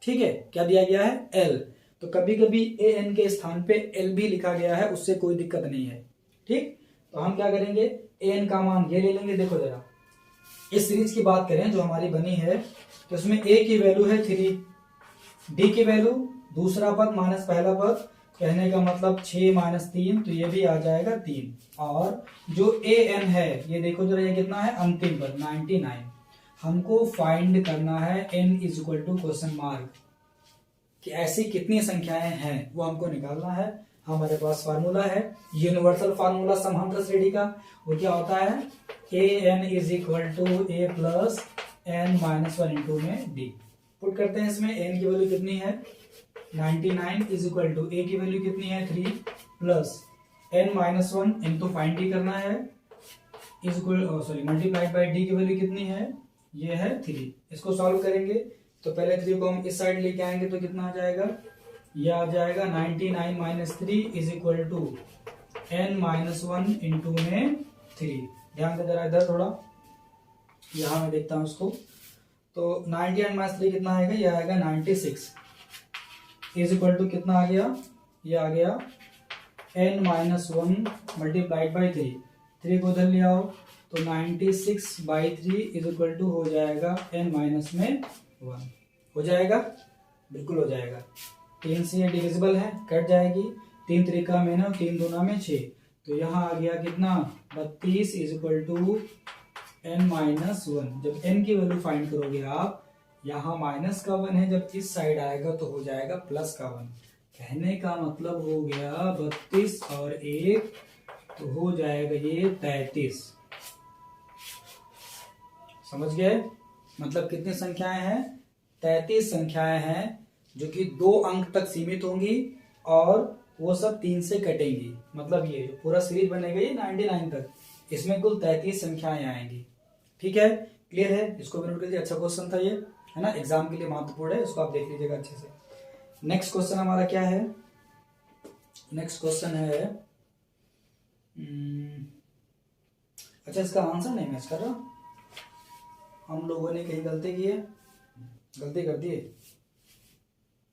ठीक है, क्या दिया गया है, l। तो कभी कभी an के स्थान पे l भी लिखा गया है, उससे कोई दिक्कत नहीं है। ठीक, तो हम क्या करेंगे, an का मान ये ले लेंगे। देखो जरा, इस सीरीज की बात करें जो हमारी बनी है, तो इसमें a की वैल्यू है 3, d की वैल्यू दूसरा पद माइनस पहला पद, कहने का मतलब 6 माइनस 3, तो ये भी आ जाएगा 3। और जो an है ये देखो जरा, ये कितना है, अंतिम पद 99। हमको फाइंड करना है n is equal to question mark, कि ऐसी कितनी संख्याएं हैं वो हमको निकालना है। हमारे पास फार्मूला है, यूनिवर्सल फार्मूला समांतर श्रेणी का। वो क्या होता है, an is equal to a plus n minus 1 into में d। पुट करते हैं इसमें, n की वैल्यू कितनी है 99 इज इक्वल टू a की वैल्यू कितनी है 3 plus n minus 1 into find d करना है, is equal sorry multiplied by d की वैल्यू कितनी है, ये है 3। इसको सॉल्व करेंगे तो पहले 3 को हम इस साइड लेके आएंगे तो कितना आ जाएगा, ये आ जाएगा 99 minus 3 is equal to n minus 1 into में 3। ध्यान दे जरा इधर थोड़ा, यहां मैं देखता हूं उसको। तो 99 माइनस 3 कितना आएगा, ये आएगा 96 इज इक्वल टू कितना आ गया, ये आ गया n माइनस 1 मल्टीप्लाइड बाई 3 को उधर ले आओ तो 96 बाई 3 इज इक्वल टू हो जाएगा n माइनस में 1। हो जाएगा, बिल्कुल हो जाएगा। 3 से ये डिविजिबल है, कट जाएगी, 3 त्रिका में 9, 3 दूना में 6, तो यहाँ आ गया कितना 32 is equal to n minus 1। जब n की वैल्यू फाइंड करोगे आप, यहाँ माइनस का 1 है, जब इस साइड आएगा तो हो जाएगा प्लस का 1। कहने का मतलब हो गया 32 और 1 तो हो जाएगा ये 33। समझ गए, मतलब कितनी संख्याएं हैं, 33 संख्याएं हैं जो कि 2 अंक तक सीमित होंगी और वो सब 3 से कटेंगी। मतलब ये जो पूरा सीरीज बनेगा ये 99 तक, इसमें कुल 33 संख्याएं आएंगी। ठीक है, क्लियर है, इसको भी नोट कर लीजिए। अच्छा क्वेश्चन था ये, है ना, एग्जाम के लिए महत्वपूर्ण है, इसको आप देख लीजिएगा अच्छे से। नेक्स्ट क्वेश्चन हमारा क्या है, नेक्स्ट क्वेश्चन है अच्छा इसका आंसर नहीं मैच कर रहा, हम लोगों ने कहीं गलती की है, गलती कर दी है,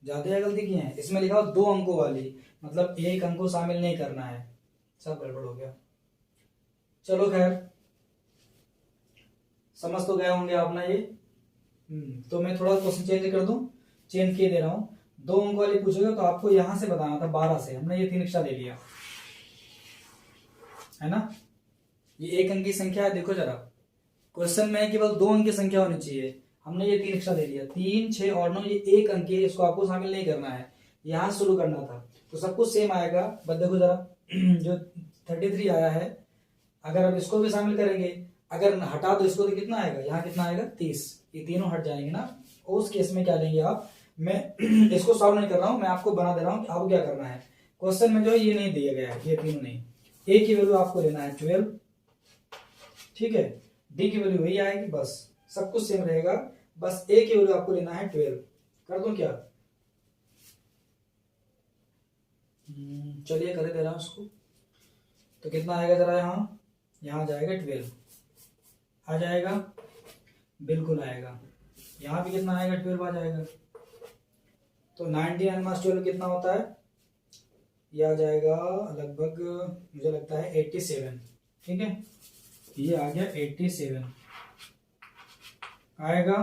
ज्यादा गलती की है। इसमें लिखा हो 2 अंकों वाली, मतलब 1 अंक को शामिल नहीं करना है, सब गड़बड़ हो गया। चलो खैर, समझ तो गए होंगे आप ना ये। तो मैं थोड़ा क्वेश्चन चेंज कर दूं, चेंज किए दे रहा हूं। 2 अंक वाली पूछेगा तो आपको यहां से बताना था 12 से, हमने ये 3 एक्स्ट्रा ले लिया, है ना। ये 1 अंक की संख्या है, देखो जरा क्वेश्चन में केवल 2 अंक की संख्या होनी चाहिए, हमने ये 3 एक्स्ट्रा ले लिया। 3, 6 और 9 ये 1 अंक है, इसको आपको शामिल नहीं करना है, यहां शुरू करना था, तो सब कुछ सेम आएगा। बस देखो जरा जो 33 आया है, अगर अब इसको भी शामिल करेंगे, अगर हटा दो इसको तो कितना आएगा, यहाँ कितना आएगा 30, ये तीनों हट जाएंगे ना। उस केस में क्या लेंगे आप, मैं इसको सॉल्व नहीं कर रहा हूं, मैं आपको बना दे रहा हूं कि आपको क्या करना है। क्वेश्चन में जो है ये नहीं दिया गया है, ये तीनों नहीं, ए की वैल्यू आपको लेना है 12, ठीक है, डी की वैल्यू वही आएगी, बस सब कुछ सेम रहेगा, बस ए की वैल्यू आपको लेना है 12। कर दूं क्या, चलिए कर दे रहा हूं उसको, तो कितना आएगा जरा, यहाँ जाएगा 12 आ जाएगा, बिल्कुल आएगा। यहाँ भी कितना आएगा 12 आ जाएगा। तो 99 माइनस 12 कितना होता है, यह आ जाएगा लगभग मुझे लगता है 87, ठीक है, ये आ गया 87 आएगा,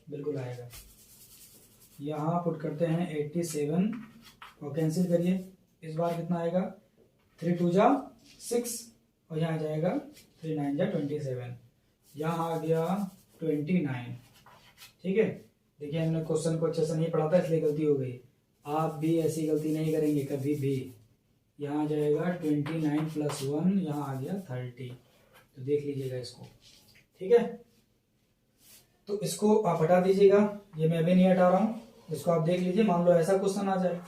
बिल्कुल आएगा। यहाँ पुट करते हैं 87 और कैंसिल करिए, इस बार कितना आएगा 3 2 जा 6 और यहाँ आ जाएगा 3 9 जा 27, यहाँ आ गया 29, ठीक है। देखिए हमने क्वेश्चन को अच्छे से नहीं पढ़ा था इसलिए गलती हो गई, आप भी ऐसी गलती नहीं करेंगे कभी भी। यहाँ आ जाएगा 29 प्लस 1, यहाँ आ गया 30, तो देख लीजिएगा इसको, ठीक है। तो इसको आप हटा दीजिएगा, ये मैं अभी नहीं हटा रहा हूं, इसको आप देख लीजिए। मान लो ऐसा क्वेश्चन आ जाए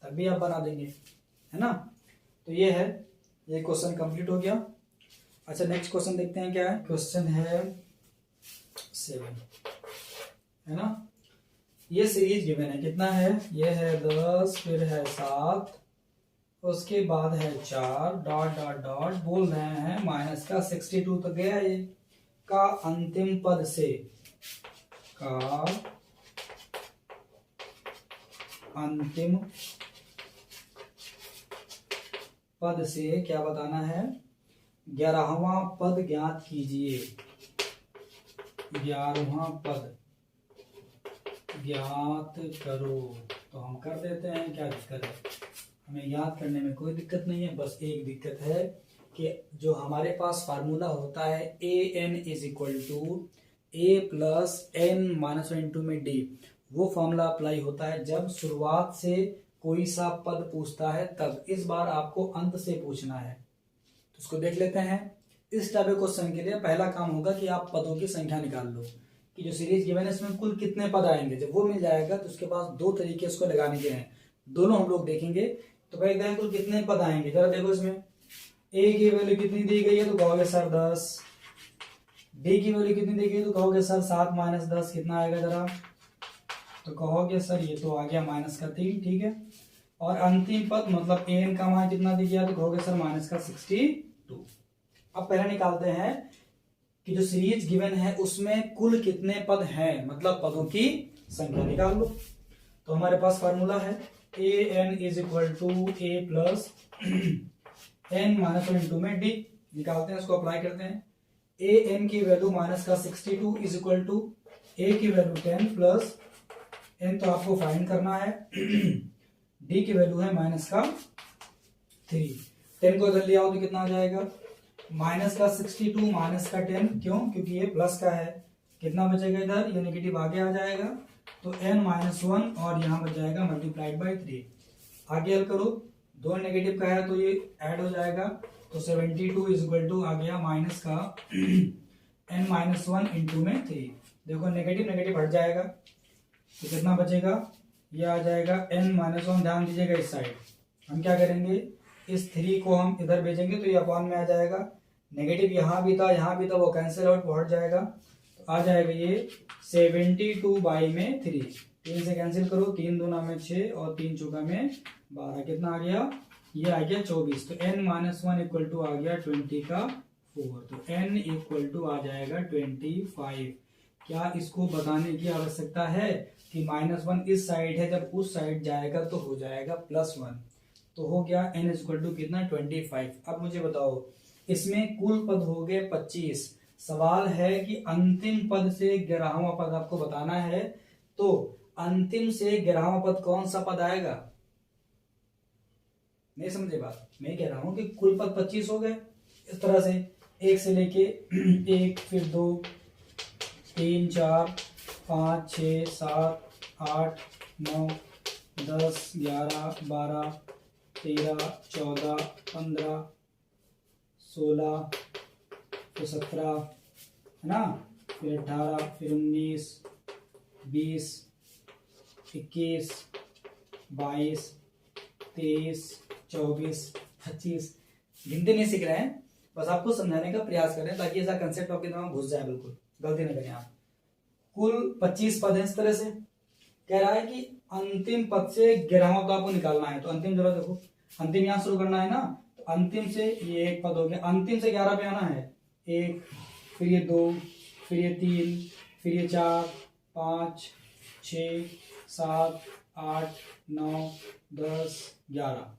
तब भी आप बना देंगे, है ना। तो ये है, ये क्वेश्चन कंप्लीट हो गया। अच्छा नेक्स्ट क्वेश्चन देखते हैं क्या है। क्वेश्चन है 7, है ना। ये सीरीज गिवन है, कितना है, ये है 10, फिर है 7, उसके बाद है 4 डॉट डॉट डॉट, बोल रहे हैं माइनस का 62 तो गया ये का अंतिम पद से, का अंतिम पद से क्या बताना है, 11वां पद ज्ञात कीजिए। 11वां पद ज्ञात करो। तो हम कर देते हैं, क्या दिक्कत है, हमें याद करने में कोई दिक्कत नहीं है। बस एक दिक्कत है कि जो हमारे पास फार्मूला होता है an is equal to a plus n minus 1 into में d, वो फॉर्मूला अप्लाई होता है जब शुरुआत से कोई सा पद पूछता है तब। इस बार आपको अंत से पूछना है, तो उसको देख लेते हैं। इस टाइप के क्वेश्चन के लिए पहला काम होगा कि आप पदों की संख्या निकाल लो कि जो सीरीज गिवन है इसमें कुल कितने पद आएंगे। जब वो मिल जाएगा तो उसके पास दो तरीके उसको लगाने के हैं, दोनों हम लोग देखेंगे। तो भाई देखें कुल कितने पद आएंगे, जरा देखो इसमें a की वैल्यू कितनी दी गई है तो कहोगे सर 10, d की वैल्यू कितनी दी गई तो कहोगे सर 7 माइनस 10 कितना आएगा जरा, तो कहोगे सर ये तो आ गया माइनस का 3, ठीक है। और अंतिम पद मतलब an का मान कितना दी गया तो कहोगे सर माइनस का 62। अब पहले निकालते हैं कि जो सीरीज गिवन है उसमें कुल कितने पद हैं, मतलब पदों की संख्या निकाल लो। तो हमारे पास फार्मूला है an is equal to a plus n minus 1 into में d, निकालते हैं, उसको अप्लाई करते हैं। an की वैल्यू माइनस का 62 इज इक्वल टू a की वैल्यू 10 प्लस n तो आपको फाइंड करना है, d की वैल्यू है माइनस का 3। 10 को इधर ले आओ तो कितना आ जाएगा, माइनस का 62 माइनस का 10, क्यों, क्योंकि ये प्लस का है। कितना बचेगा इधर, ये नेगेटिव आगे आ जाएगा तो n माइनस 1 और यहाँ बच जाएगा मल्टीप्लाइड बाई 3। आगे हल करो, दो नेगेटिव का है तो ये ऐड हो जाएगा, तो 72 इज इक्वल टू आ गया माइनस का n माइनस 1 इंटू में 3। देखो नेगेटिव नेगेटिव हट जाएगा तो कितना बचेगा, ये आ जाएगा n माइनस 1। ध्यान दीजिएगा इस साइड हम क्या करेंगे, इस 3 को हम इधर भेजेंगे तो ये अपॉन में आ जाएगा, नेगेटिव यहाँ भी था वो कैंसिल आउट हट जाएगा, तो आ जाएगा ये 72 बाई में 3। 3 से कैंसिल करो, 3 दूना में 6 और 3 चौका में 12, कितना आ गया, ये आ गया 24। तो n माइनस 1 इक्वल टू आ गया 20 का 4, तो n इक्वल टू आ जाएगा 25। क्या इसको बताने की आवश्यकता है कि माइनस 1 इस साइड है, जब उस साइड जाएगा तो हो जाएगा प्लस 1, तो हो गया n इक्वल टू कितना 25। अब मुझे बताओ इसमें कुल पद हो गए 25। सवाल है कि अंतिम पद से 11वां पद आपको बताना है, तो अंतिम से 11वां पद कौन सा पद आएगा, नहीं समझे बात, मैं कह रहा हूं कि कुल पद 25 हो गए। इस तरह से एक से लेके 1 फिर 2 3 4 5 6 7 8 9 10 11 12 13 14 15 16 फिर 17 है ना, फिर 18 फिर 19 20 21 22 23 24 25। गिनते नहीं सीख रहे हैं, बस आपको समझाने का प्रयास करें ताकि ऐसा कंसेप्ट आपके दिमाग में घुस जाए, बिल्कुल गलती न करें आप। कुल 25 पद है। इस तरह से कह रहा है कि अंतिम पद से 11वां पद आपको निकालना है, तो अंतिम जरा देखो, अंतिम यहां शुरू करना है ना, तो अंतिम से ये एक पद हो गया, अंतिम से 11 पे आना है, 1 फिर ये 2 फिर ये 3 फिर ये 4 5 6 7 8 9 10 11।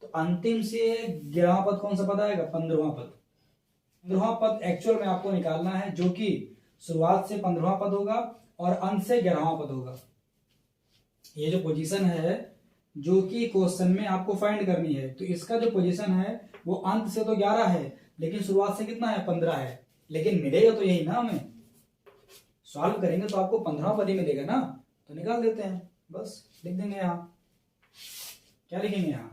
तो अंतिम से 11वां पद कौन सा पद आएगा, 15वां पद। 15वां पद एक्चुअल में आपको निकालना है, जो कि शुरुआत से 15वां पद होगा और अंत से 11वां पद होगा। ये जो पोजीशन है जो कि क्वेश्चन में आपको फाइंड करनी है, तो इसका जो पोजीशन है वो अंत से तो 11 है लेकिन शुरुआत से कितना है, 15 है, लेकिन मिलेगा तो यही ना, हमें सॉल्व करेंगे तो आपको 15वां पद ही मिलेगा ना, तो निकाल देते हैं, बस लिख देंगे यहां, क्या लिखेंगे यहां,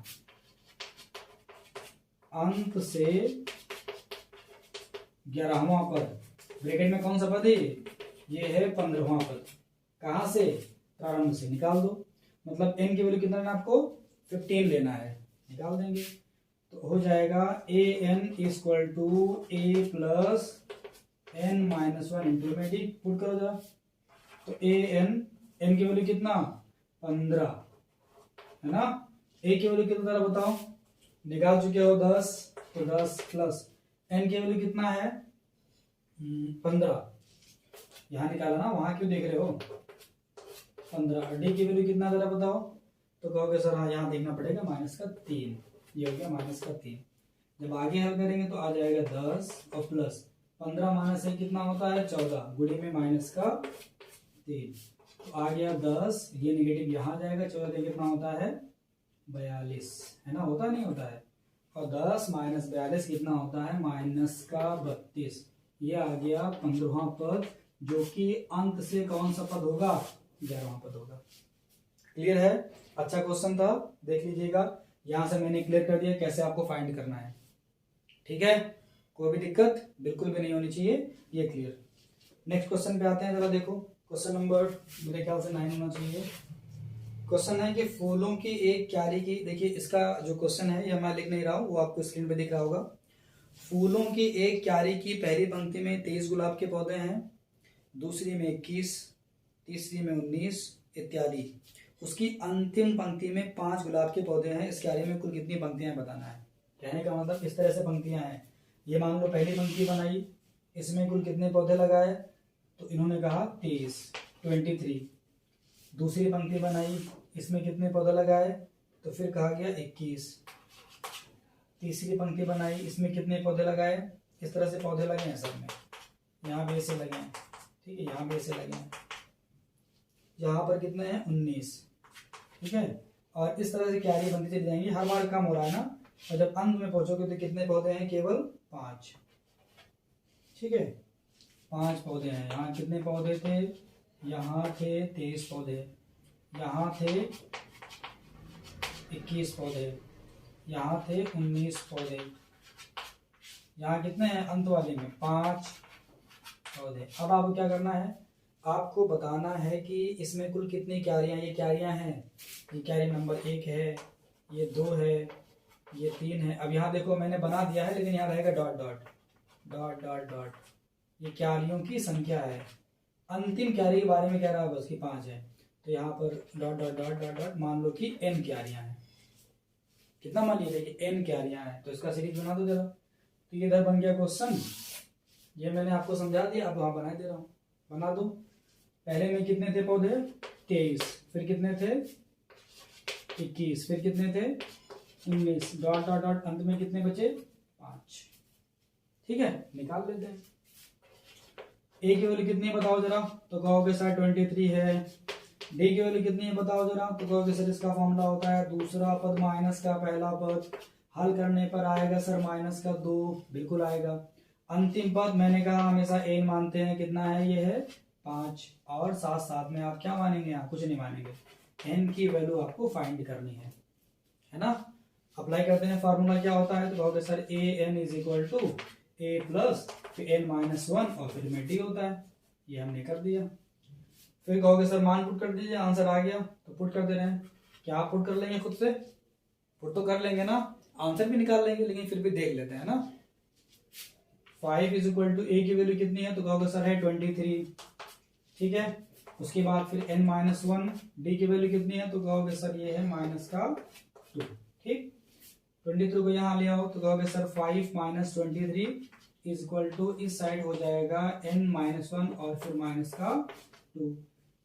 अंत से 11वां पद, ब्रैकेट में कौन सा पद है ये है 15वां पद। कहां से, प्रारंभ से, निकाल दो। मतलब n की वैल्यू कितना लेना आपको 15 लेना है, निकाल देंगे तो हो जाएगा a n equal to a plus n minus 1 into में डी, पुट करो जरा। तो a n की वैल्यू कितना 15 है ना, a की वैल्यू कितना जरा बताओ, निकाल चुके हो 10, तो 10 प्लस n की वैल्यू कितना है 15, यहां निकाला ना, वहां क्यों देख रहे हो 15। डी की वैल्यू कितना जरा बताओ, तो कहोगे सर हाँ यहाँ देखना पड़ेगा -3, ये हो गया -3। जब आगे हल करेंगे तो आ जाएगा 10 और प्लस 15 माइनस 1 कितना होता है 14, गुणे में -3, तो आ गया 10, ये नेगेटिव यहाँ जाएगा, 14 कितना होता है 42 है ना, होता नहीं होता है, और 10 माइनस 42 कितना होता है -32, ये आ गया 15वां पद, जो कि अंत से कौन सा पद होगा 11वां पद होगा। क्लियर है, अच्छा क्वेश्चन था, देख लीजिएगा, यहां से मैंने क्लियर कर दिया कैसे आपको फाइंड करना है। ठीक है, कोई भी दिक्कत बिल्कुल भी नहीं होनी चाहिए, ये क्लियर। नेक्स्ट क्वेश्चन पे आते हैं, जरा देखो क्वेश्चन नंबर मेरे ख्याल से 9 होना चाहिए। क्वेश्चन है कि फूलों की एक क्यारी की, देखिए इसका जो क्वेश्चन है ये मैं लिख नहीं रहा हूं, वो आपको स्क्रीन पे दिख रहा होगा। फूलों की एक क्यारी की पहली पंक्ति में 23 गुलाब के पौधे हैं, दूसरी में 21, तीसरी में 19 इत्यादि। उसकी अंतिम पंक्ति में 5 गुलाब के पौधे हैं, इस क्यारी में कुल कितनी पंक्तियां बताना है। कहने का मतलब इस तरह से पंक्तियां हैं, ये मान लो पहली पंक्ति बनाई, इसमें कुल कितने पौधे लगाए, तो इन्होंने कहा 23। दूसरी पंक्ति बनाई, इसमें कितने पौधे लगाए, तो फिर कहा गया 21। तीसरी पंक्ति बनाई, इसमें कितने पौधे लगाए, इस तरह से पौधे लगे हैं सब में, यहाँ भी ऐसे लगे हैं, ठीक है, यहाँ भी ऐसे लगे हैं, यहाँ पर कितने हैं 19, ठीक है, और इस तरह से क्यारी बनती चली जाएंगी, हर बार कम हो रहा है ना, और जब अंत में पहुंचोगे तो कितने पौधे हैं, केवल 5, ठीक है, 5 पौधे हैं। यहाँ कितने पौधे थे, यहाँ थे 23 पौधे, यहाँ थे 21 पौधे, यहाँ थे 19 पौधे, यहाँ कितने हैं अंत वाले में 5 पौधे। अब आपको क्या करना है, आपको बताना है कि इसमें कुल कितनी क्यारियां, ये क्यारियां हैं, ये क्यारी नंबर 1 है, ये 2 है, ये 3 है। अब यहाँ देखो मैंने बना दिया है, लेकिन यहाँ रहेगा dot dot dot dot dot, ये क्यारियों की संख्या है। अंतिम क्यारी के बारे में कह रहा है बस कि 5 है, तो यहाँ पर dot dot dot dot dot मान लो कि n क्यारियां हैं, कितना मान लीजिए कि n क्यारियां हैं, तो इसका सीरीज बना दो जरा। तो ये इधर बन गया क्वेश्चन, ये मैंने आपको समझा दिया, अब वहां बना दे रहा हूँ, बना दो। पहले में कितने थे पौधे 23, फिर कितने थे 21, फिर कितने थे 19, डॉट डॉट डॉट, अंत में कितने बचे 5, ठीक है, निकाल लेते हैं। ए की वैल्यू कितनी है बताओ जरा, तो कहोगे सर 23 है। डी की वैल्यू कितनी है बताओ जरा, तो कहोगे सर इसका फॉर्मूला होता है दूसरा पद माइनस का पहला पद, हल करने पर आएगा सर -2, बिल्कुल आएगा। अंतिम पद मैंने कहा हमेशा n मानते हैं, कितना है ये है 5, और साथ साथ में आप क्या मानेंगे, यहाँ कुछ नहीं मानेंगे, n की वैल्यू आपको फाइंड करनी है ना। अप्लाई करते हैं, फार्मूला क्या होता है, तो कहोगे sir a n is equal to a plus फिर n-1 और फिर में d होता है, ये हमने कर दिया। फिर कहोगे सर मान पुट कर दीजिए, आंसर आ गया, तो पुट कर दे रहे हैं। क्या आप पुट कर लेंगे खुद से, पुट तो कर लेंगे ना, आंसर भी निकाल लेंगे, लेकिन फिर भी देख लेते हैं ना। 5 इज इक्वल टू a की वैल्यू कितनी है, तो कहोगे सर है 23, ठीक है। उसके बाद फिर n-1, d की वैल्यू कितनी है, तो कहोगे सर ये है -2, ठीक। 23 को यहाँ ले आओ, तो कहोगे सर 5 - 23 इज इक्वल टू, इस साइड हो जाएगा n-1 और फिर -2,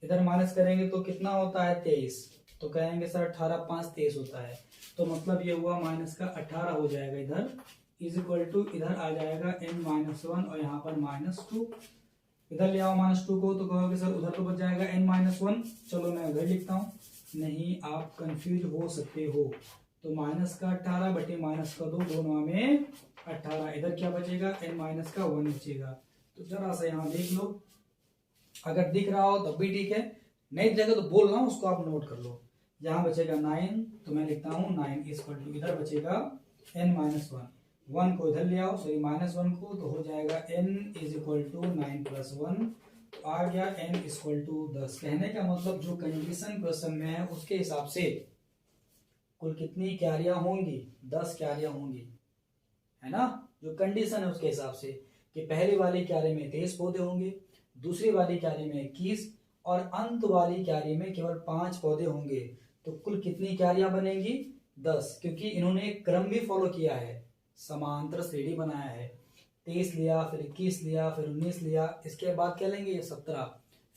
इधर माइनस करेंगे तो कितना होता है 23, तो कहेंगे सर 18 5 23 होता है, तो मतलब ये हुआ -18 हो जाएगा इधर, इज इक्वल टू इधर आ जाएगा n-1 और यहाँ पर -2, इधर ले आओ -2 को, तो कहोगे सर उधर तो बच जाएगा n-1, चलो मैं उधर लिखता हूँ, नहीं आप कंफ्यूज हो सकते हो, तो -18 बटे -2, दोनों में 18, इधर क्या बचेगा n-1 बचेगा। तो जरा सा यहाँ देख लो, अगर दिख रहा हो तब भी ठीक है, नहीं जगह तो बोल रहा हूँ उसको आप नोट कर लो। यहाँ बचेगा 9, तो मैं लिखता हूँ 9 इज इक्वल टू, इधर बचेगा n-1, 1 को इधर ले आओ, सॉरी -1 को, तो हो जाएगा n इज इक्वल टू 9 + 1, तो आ गया n इक्वल टू 10। कहने का मतलब जो कंडीशन क्वेश्चन में है उसके हिसाब से कुल कितनी क्यारियां होंगी, 10 क्यारियां होंगी, है ना। जो कंडीशन है उसके हिसाब से कि पहली वाली क्यारी में 23 पौधे होंगे, दूसरी वाली क्यारी में 21 और अंत वाली क्यारी में केवल 5 पौधे होंगे, तो कुल कितनी क्यारियां बनेंगी, 10। क्योंकि इन्होंने एक क्रम भी फॉलो किया है, समांतर श्रेणी बनाया है, 23 लिया, फिर 21 लिया, फिर 19 लिया, इसके बाद क्या लेंगे 17,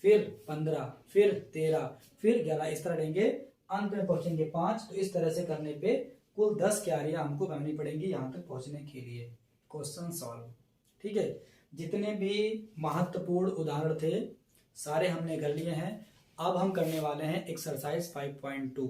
फिर 15, फिर 13, फिर 11, इस तरह लेंगे, अंत में पहुंचेंगे 5। तो इस तरह से करने पे कुल 10 क्यारियां हमको बनानी पड़ेंगी यहां तक पहुंचने के लिए। Question solve. ठीक है, जितने भी महत्वपूर्ण उदाहरण थे सारे हमने कर लिए हैं। अब हम करने वाले हैं एक्सरसाइज 5.2।